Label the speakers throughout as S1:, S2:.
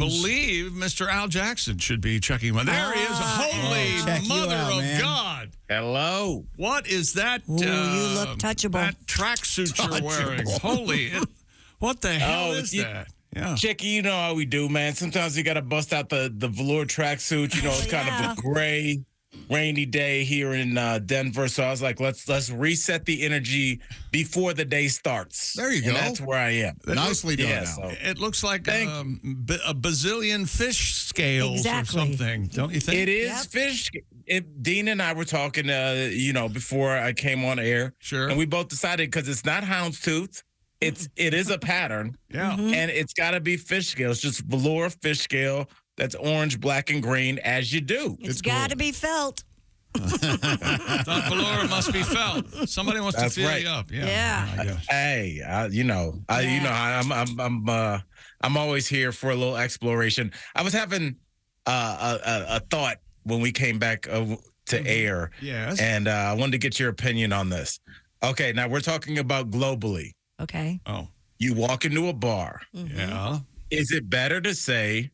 S1: believe Mr. Al Jackson should be checking him out. There he is. Holy mother of God.
S2: Hello.
S1: What is that?
S3: Ooh, you look touchable.
S1: That tracksuit you're wearing. What the hell is that? Yeah.
S2: Chicky, you know how we do, man. Sometimes you got to bust out the velour tracksuit. You know, it's kind of a gray, rainy day here in Denver. So I was like, let's reset the energy before the day starts.
S4: There you go.
S2: And that's where I am.
S4: Nicely done.
S2: Yeah,
S4: So.
S1: It looks like a bazillion fish scales or something, don't you think?
S2: It is fish. Dean and I were talking, before I came on air.
S1: Sure.
S2: And we both decided because it's not houndstooth. It is a pattern.
S1: Yeah.
S2: And it's got to be fish scale. It's just velour fish scale. That's orange, black, and green, as you do.
S3: It's got to be felt.
S1: Thought velour must be felt. Somebody wants to feel you up. Yeah.
S2: Hey, I'm always here for a little exploration. I was having a thought when we came back to air.
S1: Yes.
S2: And I wanted to get your opinion on this. Okay, now we're talking about globally.
S3: Okay.
S1: Oh.
S2: You walk into a bar.
S3: Mm-hmm.
S1: Yeah.
S2: Is it better to say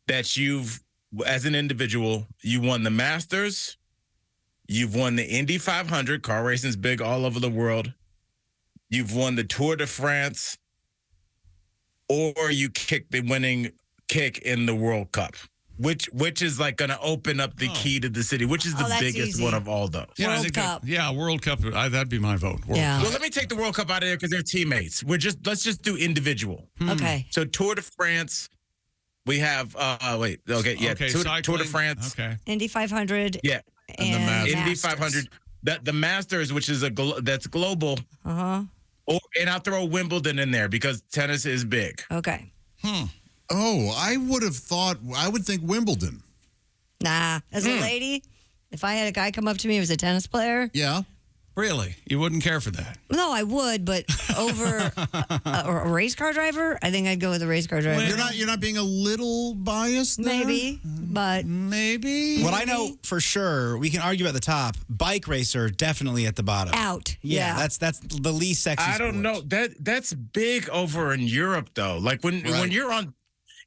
S2: that you've, as an individual, you won the Masters, you've won the Indy 500, car racing's big all over the world, you've won the Tour de France, or you kick the winning kick in the World Cup? Which is like going to open up the key to the city? Which is the biggest one of all those?
S1: Yeah,
S3: World Cup.
S1: World Cup. That'd be my vote. World Cup.
S2: Well, let me take the World Cup out of there because they're teammates. Let's just do individual.
S3: Okay.
S2: So Tour de France, we have. Tour de France.
S1: Okay.
S3: Indy 500.
S2: Yeah.
S3: And the Masters.
S2: Indy 500. The Masters, which is that's global. And I'll throw Wimbledon in there because tennis is big.
S3: Okay.
S4: Oh, I would think Wimbledon.
S3: Nah. As a lady, if I had a guy come up to me who was a tennis player.
S4: Yeah.
S1: Really? You wouldn't care for that?
S3: No, I would, but over a race car driver, I think I'd go with a race car driver.
S4: You're not being a little biased there?
S3: Maybe, but
S1: maybe.
S5: What I know for sure, we can argue at the top. Bike racer definitely at the bottom.
S3: Out.
S5: Yeah. That's the least sexy.
S2: I don't know. That's big over in Europe though. Like when you're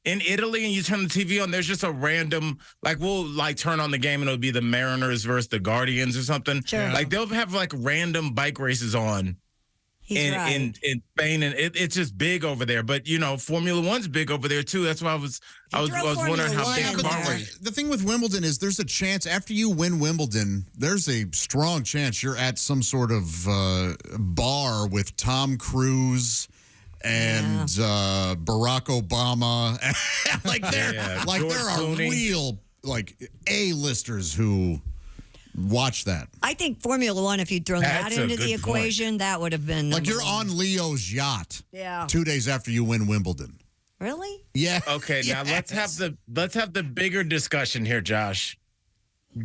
S2: in Italy and you turn the TV on, there's just a random, we'll turn on the game and it'll be the Mariners versus the Guardians or something.
S3: Sure.
S2: Like they'll have random bike races on in Spain, and it's just big over there. But Formula One's big over there too. That's why I was wondering how big car race.
S4: The thing with Wimbledon is there's a chance after you win Wimbledon, there's a strong chance you're at some sort of bar with Tom Cruise and Barack Obama. There are real A-listers who watch that.
S3: I think Formula One, if you'd thrown that into the equation, that would have been
S4: you're on Leo's yacht.
S3: Yeah.
S4: 2 days after you win Wimbledon.
S3: Really?
S4: Yeah.
S2: Okay, now let's have the bigger discussion here, Josh.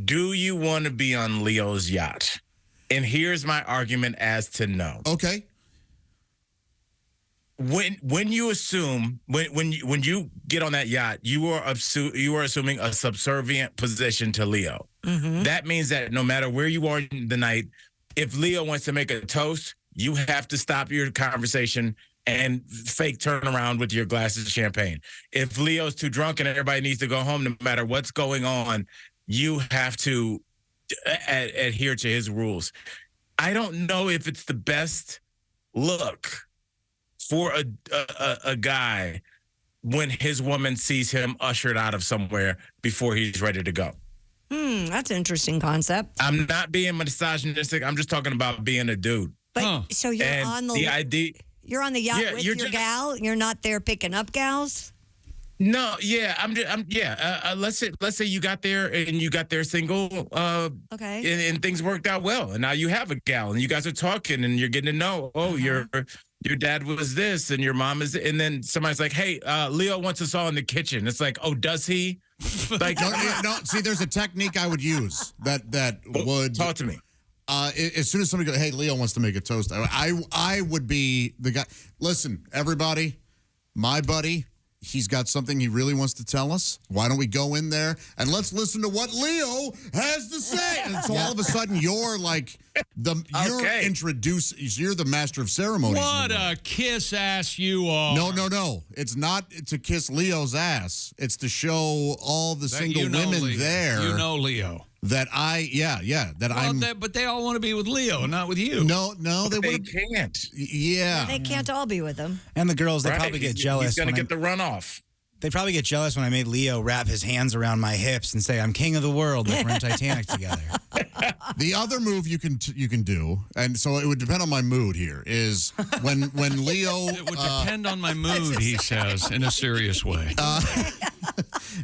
S2: Do you want to be on Leo's yacht? And here's my argument as to no.
S4: Okay.
S2: When you assume when you get on that yacht, you are assuming a subservient position to Leo.
S3: Mm-hmm.
S2: That means that no matter where you are in the night, if Leo wants to make a toast, you have to stop your conversation and fake turn around with your glasses of champagne. If Leo's too drunk and everybody needs to go home, no matter what's going on, you have to adhere to his rules. I don't know if it's the best look for a guy when his woman sees him ushered out of somewhere before he's ready to go.
S3: That's an interesting concept.
S2: I'm not being misogynistic. I'm just talking about being a dude.
S3: But so you're
S2: And
S3: on
S2: the idea.
S3: You're on the yacht with your gal. You're not there picking up gals.
S2: No, yeah, let's say you got there and you got there single.
S3: Okay.
S2: And things worked out well, and now you have a gal, and you guys are talking, and you're getting to know. Oh, your dad was this, and your mom is, and then somebody's like, "Hey, Leo wants us all in the kitchen." It's like, "Oh, does he?" Like,
S4: no. See, there's a technique I would use that would
S2: talk to me.
S4: As soon as somebody goes, "Hey, Leo wants to make a toast," I would be the guy. Listen, everybody, my buddy he's got something he really wants to tell us. Why don't we go in there and let's listen to what Leo has to say? And so all of a sudden, you're like you're the master of ceremonies.
S1: What a kiss ass you are!
S4: No. It's not to kiss Leo's ass. It's to show all the single women
S1: Leo.
S4: there.
S1: You know Leo.
S4: That
S1: but they all want to be with Leo, not with you.
S4: No,
S2: they can't.
S4: Yeah.
S3: They can't all be with him.
S5: And the girls, they probably get jealous.
S2: He's going to get the runoff.
S5: They probably get jealous when I made Leo wrap his hands around my hips and say, "I'm king of the world," like we're in Titanic together.
S4: The other move you can do, and so it would depend on my mood here, is when Leo...
S1: It would depend on my mood, he says, in a serious way.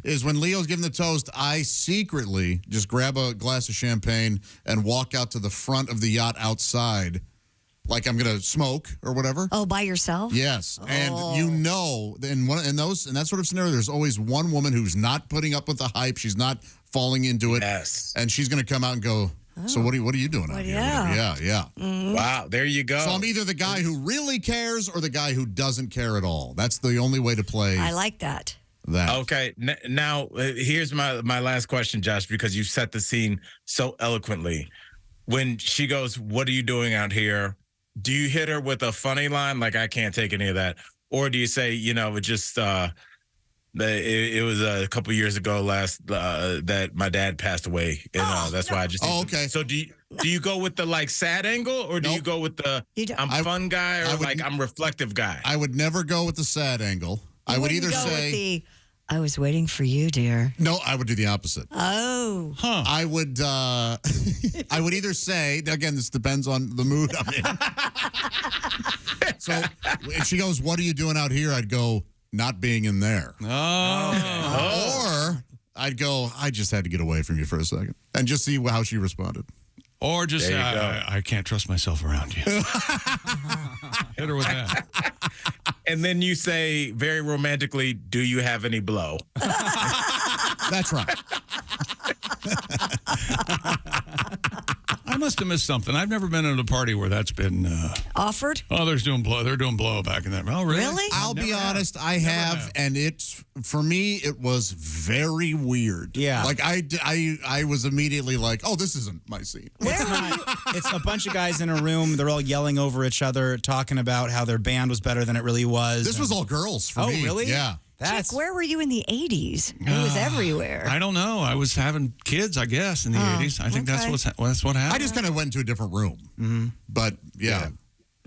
S4: Is when Leo's giving the toast, I secretly just grab a glass of champagne and walk out to the front of the yacht outside, like I'm going to smoke or whatever.
S3: Oh, by yourself?
S4: Yes. And in that sort of scenario, there's always one woman who's not putting up with the hype. She's not falling into it.
S2: Yes.
S4: And she's going to come out and go, so what are you doing out here? Yeah.
S3: Mm-hmm.
S2: Wow, there you go.
S4: So I'm either the guy who really cares or the guy who doesn't care at all. That's the only way to play.
S3: I like that.
S2: Okay, now here's my last question, Josh, because you set the scene so eloquently. When she goes, "What are you doing out here?" Do you hit her with a funny line like, "I can't take any of that," or do you say, it just it was a couple years ago that my dad passed away, and that's why I just.
S4: okay.
S2: So do you go with the sad angle, or do you go with the I'm fun guy, or I'm reflective guy?
S4: I would never go with the sad angle. I would either say,
S3: "I was waiting for you, dear."
S4: No, I would do the opposite.
S3: Oh.
S1: Huh.
S4: I would I would either say, again, this depends on the mood I'm in. So if she goes, "What are you doing out here?" I'd go, "Not being in there." Or I'd go, "I just had to get away from you for a second," and just see how she responded.
S1: Or just say, I can't trust myself around you. Hit her with that.
S2: And then you say very romantically, "Do you have any blow?"
S4: That's right.
S1: I must have missed something. I've never been at a party where that's been
S3: offered.
S1: Oh, they're doing blow back in there. Oh, really?
S3: Really?
S4: I'll be honest, I have, and for me, it was very weird.
S5: Yeah.
S4: Like I was immediately like, "Oh, this isn't my scene."
S5: It's a bunch of guys in a room. They're all yelling over each other, talking about how their band was better than it really was.
S4: This was all girls for me.
S5: Oh, really?
S4: Yeah.
S3: Chick, where were you in the 80s? It was everywhere.
S1: I don't know. I was having kids, I guess, in the 80s. I think that's what happened.
S4: I just kind of went into a different room. Mm-hmm. But yeah.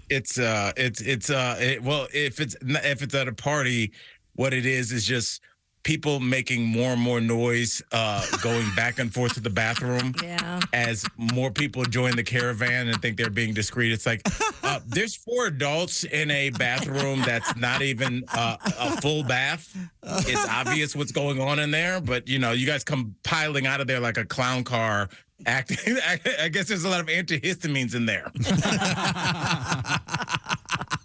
S2: If it's at a party, what it is just people making more and more noise, going back and forth to the bathroom.
S3: Yeah.
S2: As more people join the caravan and think they're being discreet. It's like, there's 4 adults in a bathroom that's not even a full bath. It's obvious what's going on in there, but you guys come piling out of there like a clown car. Acting. I guess there's a lot of antihistamines in there.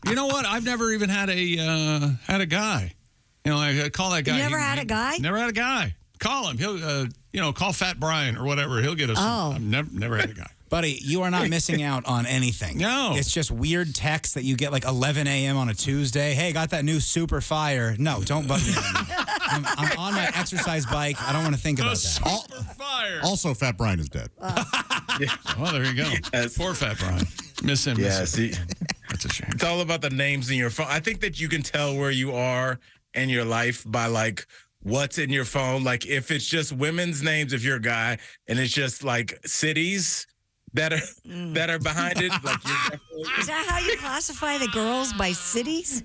S1: You know what? I've never even had a guy. I call that guy.
S3: You never had a guy?
S1: Never had a guy. Call him. He'll, call Fat Brian or whatever. He'll get us.
S3: Oh.
S1: I've never had a guy.
S5: Buddy, you are not missing out on anything.
S1: No.
S5: It's just weird texts that you get like 11 a.m. on a Tuesday. "Hey, got that new Super Fire." No, don't bug me. I'm on my exercise bike. I don't want to think about that.
S1: Super Fire.
S4: Also, Fat Brian is dead.
S1: Well, there you go.
S2: Yes.
S1: Poor Fat Brian. Miss him.
S2: Yeah,
S1: miss him.
S2: see,
S1: That's a shame.
S2: it's all about the names in your phone. I think that you can tell where you are in your life by like what's in your phone. Like if it's just women's names, if you're a guy, and it's just like cities that are behind it. Like you're definitely.
S3: Is that how you classify the girls, by cities?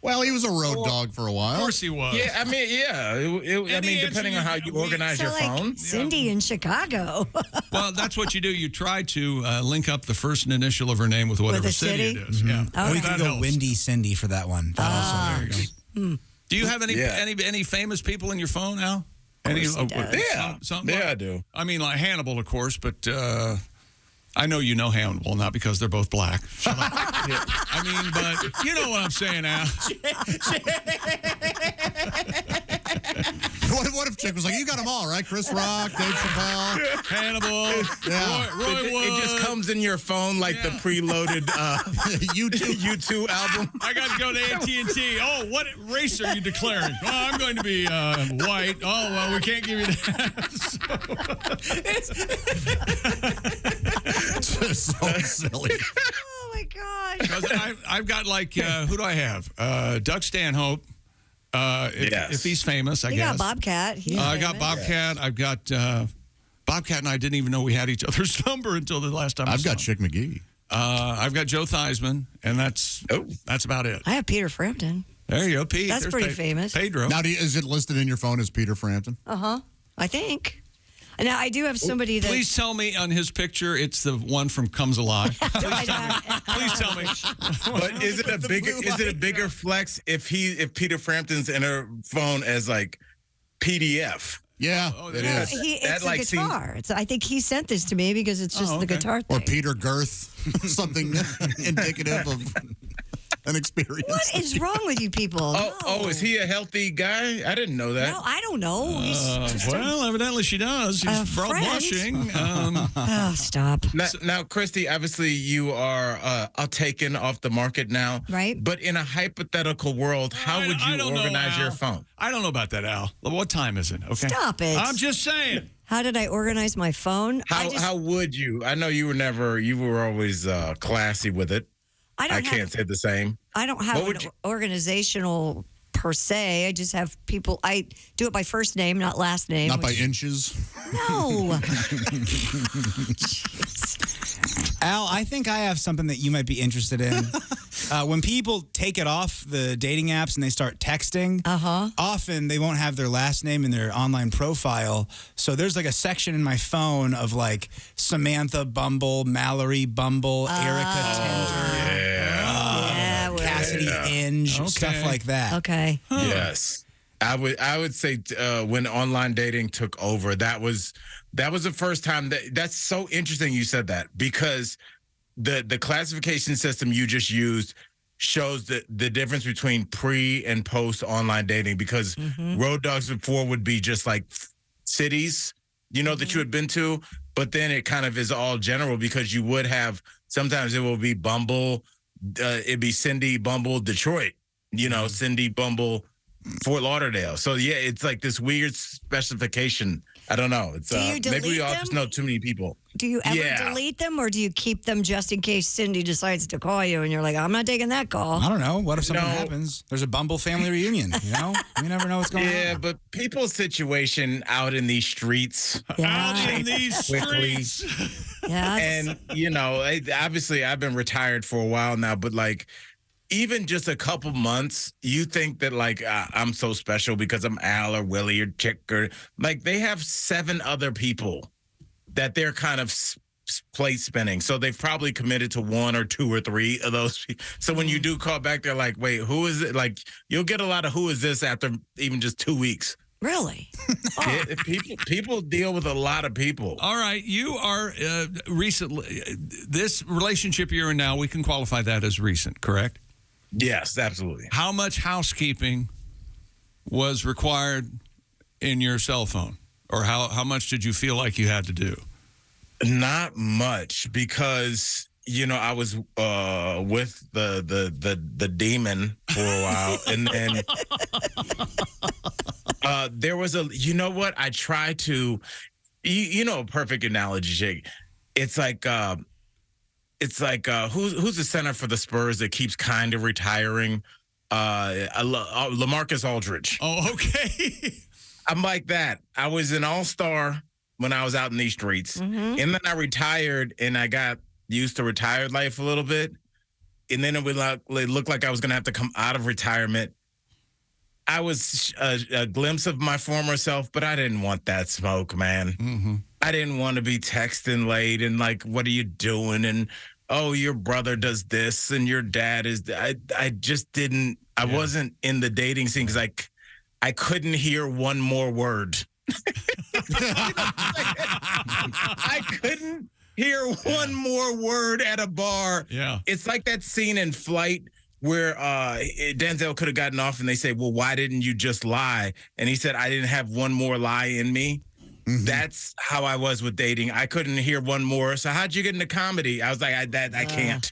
S4: Well, he was a road dog for a while.
S1: Of course he was.
S2: Yeah, I mean, yeah. Depending on how you organize your phone.
S3: Cindy in Chicago.
S1: Well, that's what you do. You try to link up the first initial of her name with whatever
S3: With a
S1: city
S3: city?
S1: it is. Yeah.
S3: Oh,
S5: We
S3: okay.
S5: can
S1: That
S5: go
S1: helps.
S5: Windy Cindy for that one. That also
S1: There you go. Do you have any famous people in your phone, Al? Any?
S3: he does.
S2: Yeah,
S1: Something
S2: I do.
S1: I mean, like Hannibal, of course, but I know you know Hannibal, not because they're both black. Shut up. Yeah. I mean, but you know what I'm saying, Al.
S4: What If chick was like, you got them all, right? Chris Rock, Dave Chappelle,
S1: Hannibal,
S4: Yeah.
S1: Roy Wood.
S2: It just comes in your phone like the preloaded U2 album.
S1: I got to go to AT&T. Oh, what race are you declaring? Oh, I'm going to be white. Oh, well, we can't give you that.
S4: It's just so silly.
S3: Oh my gosh.
S1: 'Cause I've got like, who do I have? Doug Stanhope. If he's famous, I
S3: You
S1: guess.
S3: got Bobcat. He's
S1: I got
S3: famous.
S1: Bobcat. I've got Bobcat, and I didn't even know we had each other's number until the last time.
S4: I've got Chick McGee.
S1: I've got Joe Theismann, and that's about it.
S3: I have Peter Frampton.
S1: There you go, Pete.
S3: That's
S1: There's
S3: pretty famous.
S1: Pedro.
S4: Now, is it listed in your phone as Peter Frampton?
S3: I think. Now, I do have somebody that.
S1: Please tell me on his picture it's the one from Comes Alive. Please tell me.
S2: But is it a bigger flex if Peter Frampton's in her phone as like PDF?
S4: Yeah, it is.
S3: It's a guitar. I think he sent this to me because it's just the guitar thing.
S4: Or Peter Girth, something indicative of an experience.
S3: What is wrong with you people?
S2: Oh, is he a healthy guy? I didn't know that.
S3: No, I don't know. He's just
S1: Well, evidently she does. She's
S3: friend.
S1: blushing.
S3: Oh, stop.
S2: Now, Christy, obviously you are taken off the market now.
S3: Right.
S2: But in a hypothetical world, how would
S1: I
S2: you
S1: don't know,
S2: organize your
S1: Al.
S2: phone?
S1: I don't know about that, Al. What time is it? Okay.
S3: Stop it.
S1: I'm just saying.
S3: How did I organize my phone?
S2: How would you? I know you were always classy with it. I can't say the same.
S3: I don't have an organizational per se. I just have people. I do it by first name, not last name.
S4: Not by inches.
S3: No.
S5: Al, I think I have something that you might be interested in. When people take it off the dating apps and they start texting, often they won't have their last name in their online profile. So there's like a section in my phone of like Samantha Bumble, Mallory Bumble, Erica Tender, Cassidy Inge, stuff like that.
S3: Okay.
S2: Yes. I would say when online dating took over, that was the first time that's so interesting you said that, because the classification system you just used shows the difference between pre and post online dating, because road dogs before would be just like cities, that you had been to, but then it kind of is all general, because you would have, sometimes it will be Bumble, it'd be Cindy Bumble Detroit, Cindy Bumble Fort Lauderdale. So yeah, it's like this weird specification. I don't know. It's
S3: Do you delete
S2: maybe we all
S3: them?
S2: just know too many people.
S3: Do you ever delete them, or do you keep them just in case Cindy decides to call you and you're like, I'm not taking that call?
S5: I don't know. What if something happens? There's a Bumble family reunion, You never know what's going on.
S2: Yeah, but people's situation out in these streets.
S1: Out in these
S2: quickly.
S1: streets.
S3: Yeah.
S2: And, obviously I've been retired for a while now, but like, even just a couple months, you think that like I'm so special because I'm Al or Willie or Chick, or like they have 7 other people that they're kind of plate spinning. So they've probably committed to 1 or 2 or 3 of those. So when you do call back, they're like, wait, who is it? Like you'll get a lot of who is this after even just 2 weeks.
S3: Really?
S2: People deal with a lot of people.
S1: All right. You are recently, this relationship you're in now, we can qualify that as recent, correct?
S2: Yes, absolutely.
S1: How much housekeeping was required in your cell phone? Or how much did you feel like you had to do?
S2: Not much, because I was with the demon for a while, and then there was a I tried to a perfect analogy, Jake. It's like who's the center for the Spurs that keeps kind of retiring? LaMarcus Aldridge.
S1: Oh, okay.
S2: I'm like that. I was an all-star when I was out in these streets, and then I retired, and I got used to retired life a little bit, and then it looked like I was going to have to come out of retirement. I was a glimpse of my former self, but I didn't want that smoke, man. I didn't want to be texting late and like, what are you doing? And, oh, your brother does this and your dad is... I just didn't... I wasn't in the dating scene because I couldn't hear one more word. I couldn't hear one more word at a bar.
S1: Yeah.
S2: It's like that scene in Flight where Denzel could have gotten off and they say, well, why didn't you just lie? And he said, I didn't have one more lie in me. Mm-hmm. That's how I was with dating. I couldn't hear one more. So how'd you get into comedy? I was like, I can't.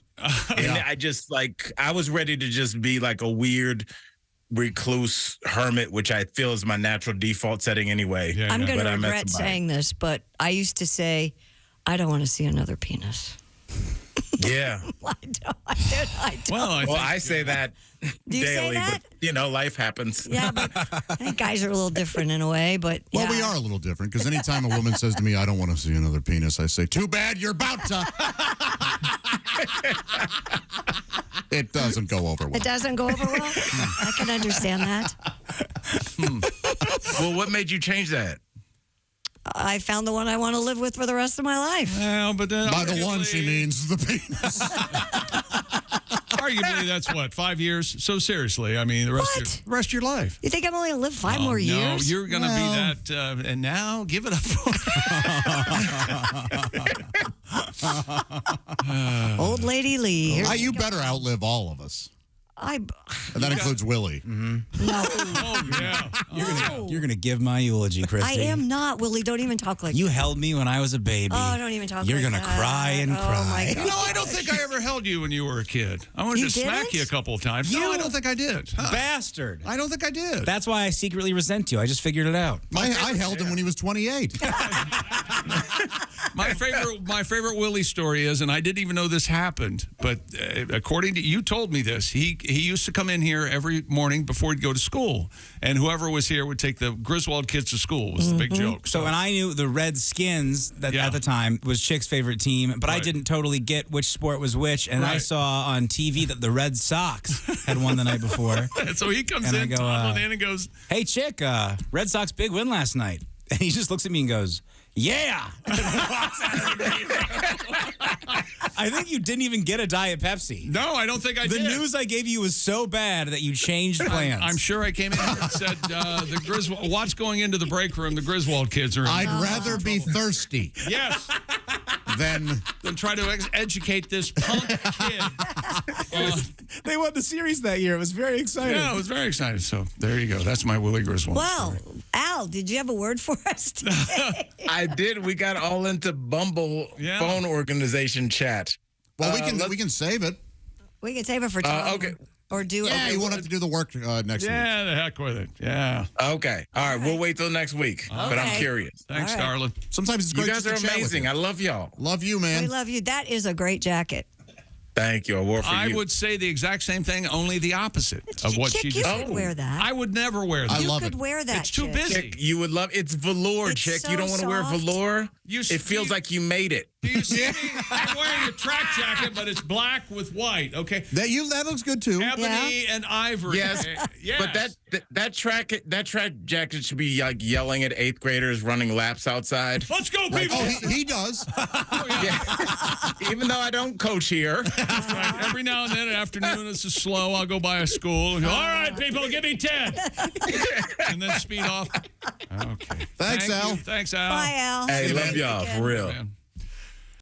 S2: And I just I was ready to just be like a weird recluse hermit, which I feel is my natural default setting anyway.
S3: I'm going to regret saying this, but I used to say, I don't want to see another penis.
S2: Yeah.
S3: I don't.
S1: Well,
S2: I say that
S3: Do you
S2: daily,
S3: say that?
S2: but life happens.
S3: Yeah, but I think guys are a little different in a way, but
S4: Well, we are a little different because anytime a woman says to me, I don't want to see another penis, I say, too bad you're about to. It doesn't go over well.
S3: It doesn't go over well? I can understand that.
S2: Well, what made you change that?
S3: I found the one I want to live with for the rest of my life.
S1: Well, but
S4: by the one, she means the penis.
S1: Arguably, that's what, 5 years? So seriously, I mean, the rest of your life.
S3: You think I'm only going to live 5 more years?
S1: No, you're going to be that. And now, give it up for
S3: Old Lady Lee.
S4: You better outlive all of us. And that includes Willie.
S3: No.
S1: Oh, yeah.
S5: You're gonna give my eulogy, Christy.
S3: I am not, Willie. Don't even talk like
S5: You
S3: that.
S5: held me when I was a baby.
S3: Oh, don't even talk
S5: You're
S3: like
S5: gonna
S3: that.
S5: cry and
S3: Oh,
S5: cry.
S3: my God.
S1: No, I don't think I ever held you when you were a kid. I wanted
S3: You
S1: to smack
S3: didn't?
S1: you a couple of times. No, I don't think I did.
S5: Bastard.
S1: I don't think I did.
S5: That's why I secretly resent you. I just figured it out.
S4: I held him when he was 28.
S1: My favorite Willie story is, and I didn't even know this happened, but according to you told me this, he used to come in here every morning before he'd go to school, and whoever was here would take the Griswold kids to school. Was the big joke.
S5: So, and I knew the Redskins that at the time was Chick's favorite team, but I didn't totally get which sport was which, and I saw on TV that the Red Sox had won the night before.
S1: And so he comes
S5: And
S1: in, toddling in, and goes,
S5: "Hey, Chick, Red Sox big win last night," and he just looks at me and goes, "Yeah." I think you didn't even get a Diet Pepsi.
S1: "No, I don't think I
S5: The
S1: did."
S5: news I gave you was so bad that you changed plans.
S1: I'm sure I came in here and said, the Griswold, watch going into the break room, the Griswold kids are in.
S4: I'd rather be thirsty
S1: Yes.
S4: than
S1: Try to educate this punk kid.
S5: They won the series that year. It was very exciting.
S1: Yeah, I was very excited. So there you go. That's my Willie Griswold.
S3: Well, Al, did you have a word for us today?
S2: I did. We got all into Bumble phone organization chat.
S4: Well, we can save it.
S3: We can save it for Tom.
S2: Okay.
S3: Or do
S4: Yeah, you won't have to do the work next week.
S1: Yeah, the heck with it. Yeah.
S2: Okay. All right. We'll wait till next week. But I'm curious.
S1: Thanks,
S3: All right.
S1: darling.
S4: Sometimes it's
S2: You
S4: great
S2: guys
S4: just
S2: are
S4: to chat with
S2: amazing.
S4: you.
S2: I love y'all.
S4: Love you, man.
S3: We love you. That is a great jacket.
S2: Thank you. I wore for
S1: I
S2: you.
S1: would say the exact same thing, only the opposite of what
S3: Chick,
S1: she
S3: you
S1: just.
S3: could wear that.
S1: I would never wear that.
S4: I
S3: you
S4: love
S3: could
S4: it.
S3: wear that.
S1: It's too
S3: Chick.
S1: busy.
S2: Chick, you would love it's velour,
S3: It's
S2: Chick.
S3: so
S2: You don't want to wear
S3: soft.
S2: velour.
S1: You
S2: It feels like you made it.
S1: Do you see me? I'm wearing a track jacket, but it's black with white. Okay.
S4: That looks good too.
S1: Ebony and ivory.
S2: Yes.
S1: Yes.
S2: But that track jacket should be like yelling at 8th graders running laps outside.
S1: Let's go, people.
S4: Oh, he does.
S2: Even though I don't coach here.
S1: Right. Every now and then, afternoon, this is slow. I'll go by a school and go, all right, people, give me 10. And then speed off. Okay.
S4: Thanks,
S1: Thank
S4: Al.
S1: you. Thanks, Al.
S3: Bye, Al.
S2: Hey, love y'all, for real.
S1: Man.